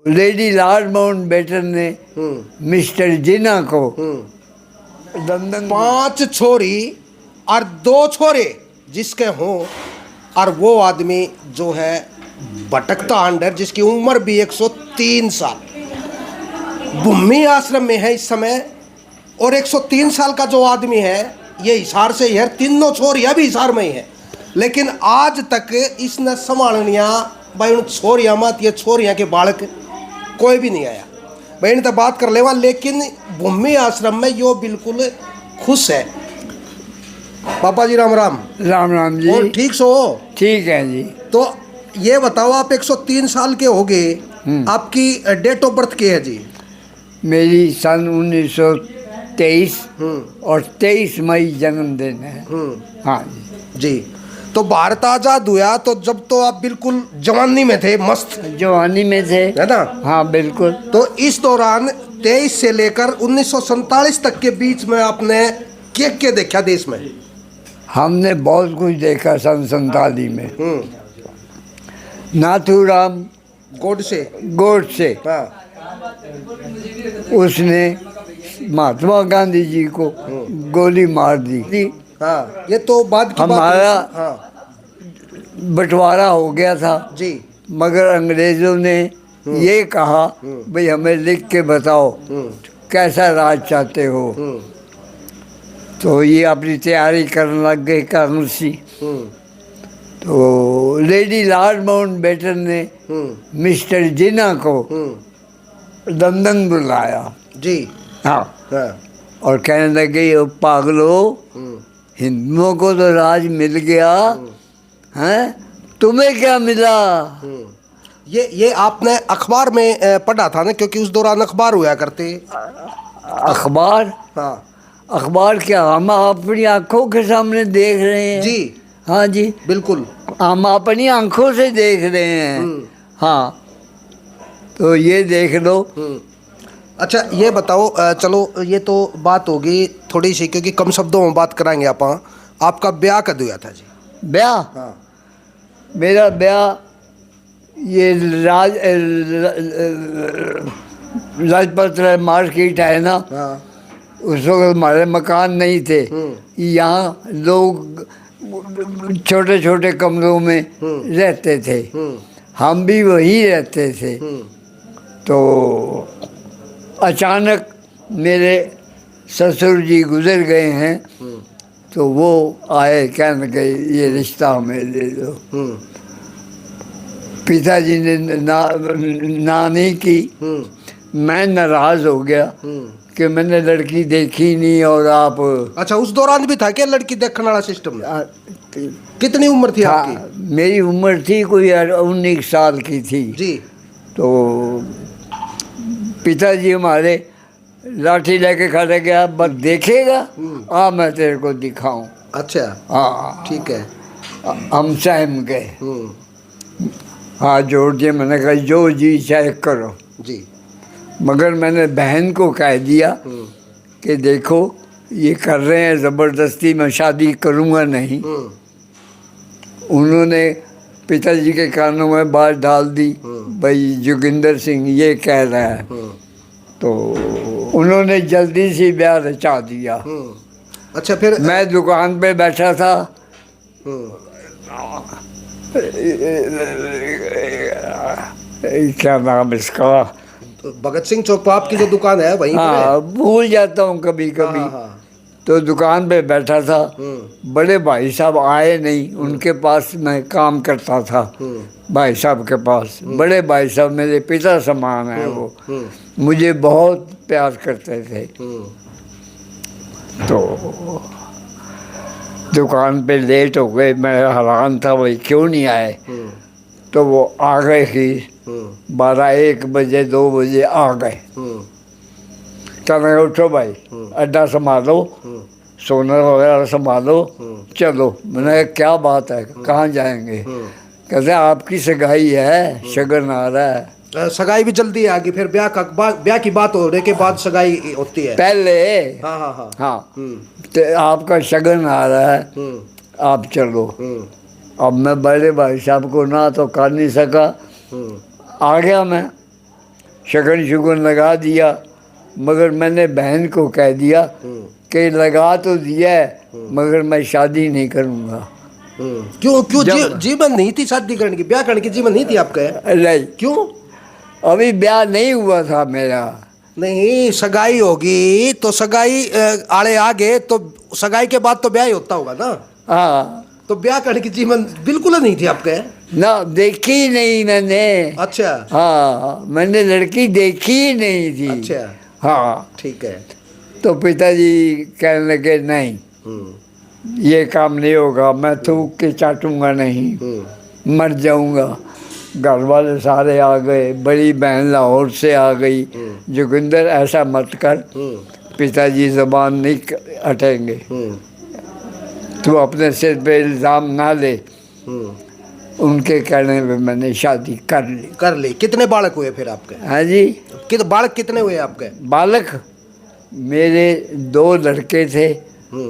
Lady Lord Mountbatten ने mister जिन्ना को London 5 छोरी और 2 छोरे जिसके हों, और वो आदमी जो है भटकता अंडर, जिसकी उम्र भी 103 साल भूमि आश्रम में है इस समय। और 103 साल का जो आदमी है ये हिसार से ही है, तीनों छोरियाँ भी हिसार में ही है, लेकिन आज तक इसने संभालनिया भाई उन छोरियाँ मत, ये छोरियाँ के बालक कोई भी नहीं आया भाई, इनसे बात कर लेवा। लेकिन भूमि आश्रम में यो बिल्कुल खुश है। पापा जी राम राम। राम राम जी। और ठीक सो? ठीक है जी। तो ये बताओ, आप 103 साल के हो गए, आपकी डेट ऑफ बर्थ क्या है जी? मेरी सन 1923 और 23 मई जन्मदिन है। हाँ जी। तो भारत आजाद हुआ तो जब तो आप बिल्कुल जवानी में थे, मस्त जवानी में थे, है ना? हाँ बिल्कुल। तो इस दौरान 23 से लेकर 1947 तक के बीच में आपने क्या देखा देश में? हमने बहुत कुछ देखा सन 47 में। नाथूराम गोडसे हाँ। उसने महात्मा गांधी जी को गोली मार दी। हाँ, ये तो बाद की हमारा बात है। हाँ बंटवारा हो गया था जी। मगर अंग्रेज़ों ने ये कहा भाई हमें लिख के बताओ कैसा राज चाहते हो। तो ये अपनी तैयारी करने लग गए कांग्रेसी। तो लेडी लॉर्ड माउंटबेटन ने मिस्टर जिन्ना को लंदन बुलाया जी। हाँ, हाँ। और कहने लगे ये पागलो, हिंदुओं को तो राज मिल गया हैं, तुम्हें क्या मिला? ये आपने अखबार में पढ़ा था ना, क्योंकि उस दौरान अखबार हुआ करते। अखबार? हाँ। अखबार क्या, हम अपनी आंखों के सामने देख रहे हैं जी। हाँ जी बिल्कुल, हम अपनी आंखों से देख रहे हैं। हाँ, तो ये देख लो। अच्छा ये बताओ, चलो ये तो बात होगी थोड़ी सी, क्योंकि कम शब्दों में बात कराएंगे आप। आपका ब्याह कब हुआ था जी? ब्याह? हाँ। मेरा ब्याह ये लाजपत राय मार्केट है ना, हाँ। उस वक्त हमारे मकान नहीं थे। यहाँ लोग छोटे छोटे कमरों में रहते थे, हम भी वहीं रहते थे। तो अचानक मेरे ससुर जी गुजर गए हैं, तो वो आए, कहने लगे ये रिश्ता हमें दे दो। पिताजी ने ना नहीं की। मैं नाराज़ हो गया कि मैंने लड़की देखी नहीं और आप। अच्छा, उस दौरान भी था क्या लड़की देखने वाला सिस्टम? कितनी उम्र थी आपकी? मेरी उम्र थी कोई 19 साल की थी जी। तो पिताजी हमारे लाठी लेके खड़े गया, बस देखेगा आ मैं तेरे को दिखाऊं। अच्छा। हाँ ठीक है। हम सहम गए, हाँ जोड़ दिए। मैंने कहा जो जी चाहे करो जी। मगर मैंने बहन को कह दिया कि देखो ये कर रहे हैं ज़बरदस्ती, मैं शादी करूँगा नहीं। उन्होंने पिताजी के कानों में बात डाल दी, भाई जोगिंदर सिंह ये कह रहा है। तो उन्होंने जल्दी से ब्याह रचा दिया। अच्छा, फिर मैं दुकान पे बैठा था, क्या नाम इसका, भगत सिंह चौक पर आपकी जो दुकान है वहीं पर है? हाँ भूल जाता हूँ कभी कभी। हाँ। तो दुकान पे बैठा था, बड़े भाई साहब आए नहीं, उनके पास मैं काम करता था भाई साहब के पास। बड़े भाई साहब मेरे पिता समान है, वो मुझे बहुत प्यार करते थे। तो दुकान पे लेट हो गए, मैं हैरान था भाई क्यों नहीं आए। तो वो आ गए कि 12-1 बजे 2 बजे आ गए। कहने उठो भाई, अड्डा संभालो, सोना वगैरह संभालो, चलो। मैंने कहा क्या बात है, कहाँ जाएंगे? कहते आपकी सगाई है, शगन आ रहा है। सगाई भी जल्दी आ गई? फिर ब्याह की बात होने के बाद सगाई होती है पहले? हाँ हाँ हाँ हाँ। तो आपका शगन आ रहा है, आप चलो। अब मैं बड़े भाई साहब को ना तो कर नहीं सका, आ गया मैं। शगन शुगन लगा दिया, मगर मैंने बहन को कह दिया कि लगा तो दिया है मगर मैं शादी नहीं करूँगा। क्यों क्यों जीवन नहीं थी शादी करने की, ब्याह करने की जीवन नहीं थी आपका? नहीं, क्यों? अभी ब्याह नहीं हुआ था मेरा। नहीं, सगाई होगी तो सगाई आड़े आ गए तो सगाई के बाद तो ब्याह ही होता होगा ना। हाँ, तो ब्याह करने की जीवन बिल्कुल नहीं थी आपके? ना, देखी ही नहीं मैंने। अच्छा। हाँ, मैंने लड़की देखी ही नहीं थी। अच्छा, हाँ, ठीक है। तो पिताजी कहने लगे नहीं, ये काम नहीं होगा, मैं थूक के चाटूंगा नहीं, मर जाऊंगा। घर वाले सारे आ गए, बड़ी बहन लाहौर से आ गई, जोगिंदर ऐसा मत कर, पिताजी ज़बान नहीं हटेंगे, तू अपने सिर पे इल्ज़ाम ना ले। उनके कहने पे मैंने शादी कर ली। कितने बालक हुए फिर आपके? हाँ जी, बालक कितने हुए आपके? बालक मेरे 2 लड़के थे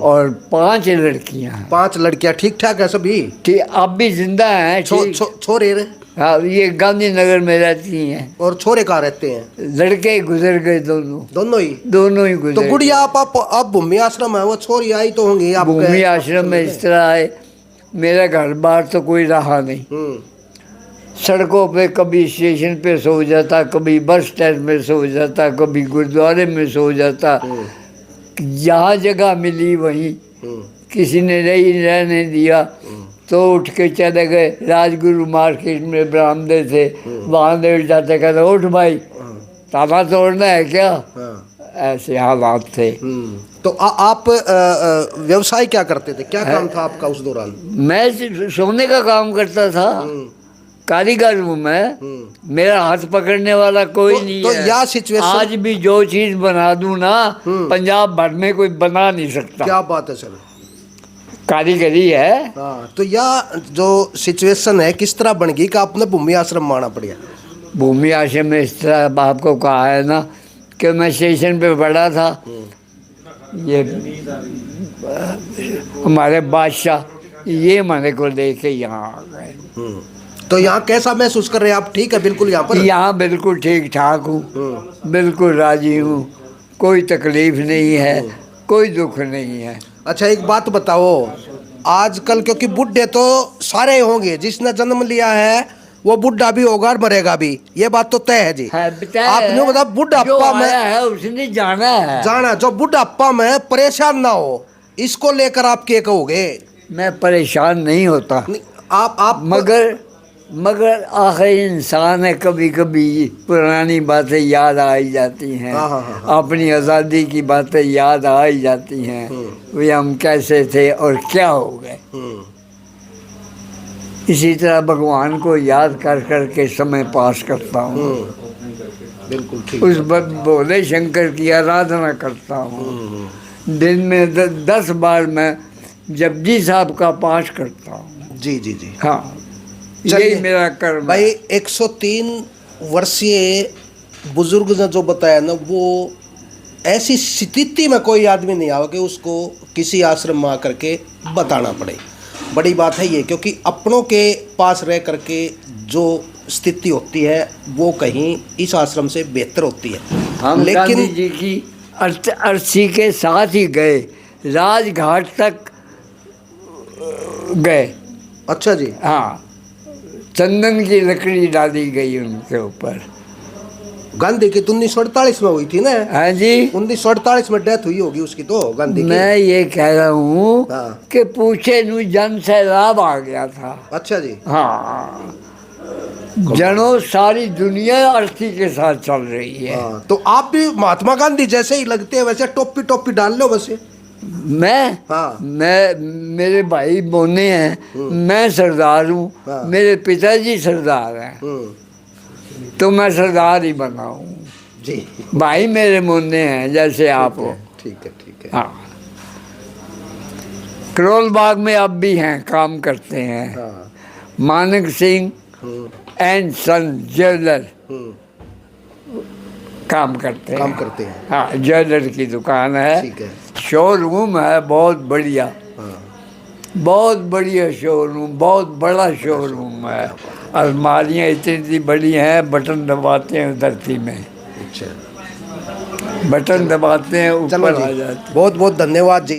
और 5 लड़कियां हैं। 5 लड़कियां ठीक ठाक है सभी? ठीक, अब भी जिंदा हैं। छोरे? हाँ, ये गांधीनगर में रहती हैं। और छोरे कहाँ रहते हैं? लड़के गुजर गए दोनों ही गुजर। तो गुड़िया आप भूमि आश्रम है, वो छोरी आई तो होंगी आप? भूमि आश्रम में इस तरह है, मेरा घर बार तो कोई रहा नहीं। सड़कों पे कभी स्टेशन पे सो जाता, कभी बस स्टैंड में सो जाता, कभी गुरुद्वारे में सो जाता। जहाँ जगह मिली वहीं, किसी ने नहीं रहने दिया तो उठ के चले गए। राजगुरु मार्केट में बरामदे थे, वहाँ लेट जाते, कहते उठ भाई, ताला तोड़ना है क्या? ऐसे हालात थे। तो आप व्यवसाय क्या करते थे, क्या काम था आपका उस दौरान? मैं सोने का काम करता था, कारीगर हूँ मैं, मेरा हाथ पकड़ने वाला कोई नहीं तो है। यह सिचुएशन आज भी जो चीज बना दूं ना, पंजाब भर में कोई बना नहीं सकता। क्या बात है सर, कारीगरी है। हाँ, तो यह जो सिचुएशन है किस तरह बन गई कि आपने भूमि आश्रम माना पड़ा? भूमि आश्रम में इस तरह आपको कहा है ना कि मैं स्टेशन पे पड़ा था, ये हमारे बादशाह ये हमारे को लेके यहाँ आ गए। तो यहाँ कैसा महसूस कर रहे हैं आप? ठीक है बिल्कुल यहाँ पर? यहाँ बिल्कुल ठीक ठाक हूँ, बिल्कुल राजी हूँ, कोई तकलीफ नहीं है, कोई दुख नहीं है। अच्छा, एक बात बताओ, आजकल क्योंकि बुढ़े तो सारे होंगे, जिसने जन्म लिया है वो बुढ़ा भी होगा और मरेगा भी, ये बात तो तय है जी। आपने बताया बुढ़ापा में है उसने जाना जो बुढ़ापा में परेशान ना हो, इसको लेकर आप क्या कहोगे? मैं परेशान नहीं होता। आप मगर आखिर इंसान है, कभी कभी पुरानी बातें याद आ ही जाती हैं। अपनी आज़ादी की बातें याद आ ही जाती हैं, वे हम कैसे थे और क्या हो गए। इसी तरह भगवान को याद कर कर के समय पास करता हूँ। बिल्कुल ठीक। उस भोले शंकर की आराधना करता हूँ। दिन में 10 बार मैं जपजी साहब का पाठ करता हूँ। जी जी जी, हाँ, यही मेरा कर्म भाई। 103 वर्षीय बुजुर्ग ने जो बताया ना, वो ऐसी स्थिति में कोई आदमी नहीं आवा कि उसको किसी आश्रम में आकर के बताना पड़े। बड़ी बात है ये, क्योंकि अपनों के पास रह करके जो स्थिति होती है वो कहीं इस आश्रम से बेहतर होती है। हम गांधी जी की अर्थी के साथ ही गए, राजघाट तक गए। अच्छा जी। हाँ, चंदन की लकड़ी डाली गई उनके ऊपर। गांधी की 1948 में हुई थी ना? हाँ जी, 1948 में डेथ हुई होगी उसकी तो, गांधी की। मैं ये कह रहा हूँ हाँ। कि पूछे नु जन सैलाब आ गया था। अच्छा जी। हाँ, जनों सारी दुनिया अर्थी के साथ चल रही है। हाँ, तो आप भी महात्मा गांधी जैसे ही लगते हैं, वैसे टोपी डाल लो वैसे। मैं मेरे भाई बोने हैं, मैं सरदार हूँ। हाँ। मेरे पिताजी सरदार हैं, तो मैं सरदार ही बना हूँ जी। भाई मेरे मोने हैं जैसे आप हो। ठीक है। हाँ, करोल बाग में अब भी हैं, काम करते हैं। हाँ। मानक सिंह एंड सन ज्वेलर काम करते हैं। हाँ, ज्वेलर की दुकान है। ठीक है। शोरूम है बहुत बढ़िया। हाँ। बहुत बढ़िया शोरूम, बहुत बड़ा शोरूम है। अलमारियाँ इतनी इतनी बड़ी हैं, बटन दबाते हैं धरती में, अच्छा, बटन दबाते हैं चलो ऊपर आ जी, जाते हैं। बहुत बहुत धन्यवाद जी।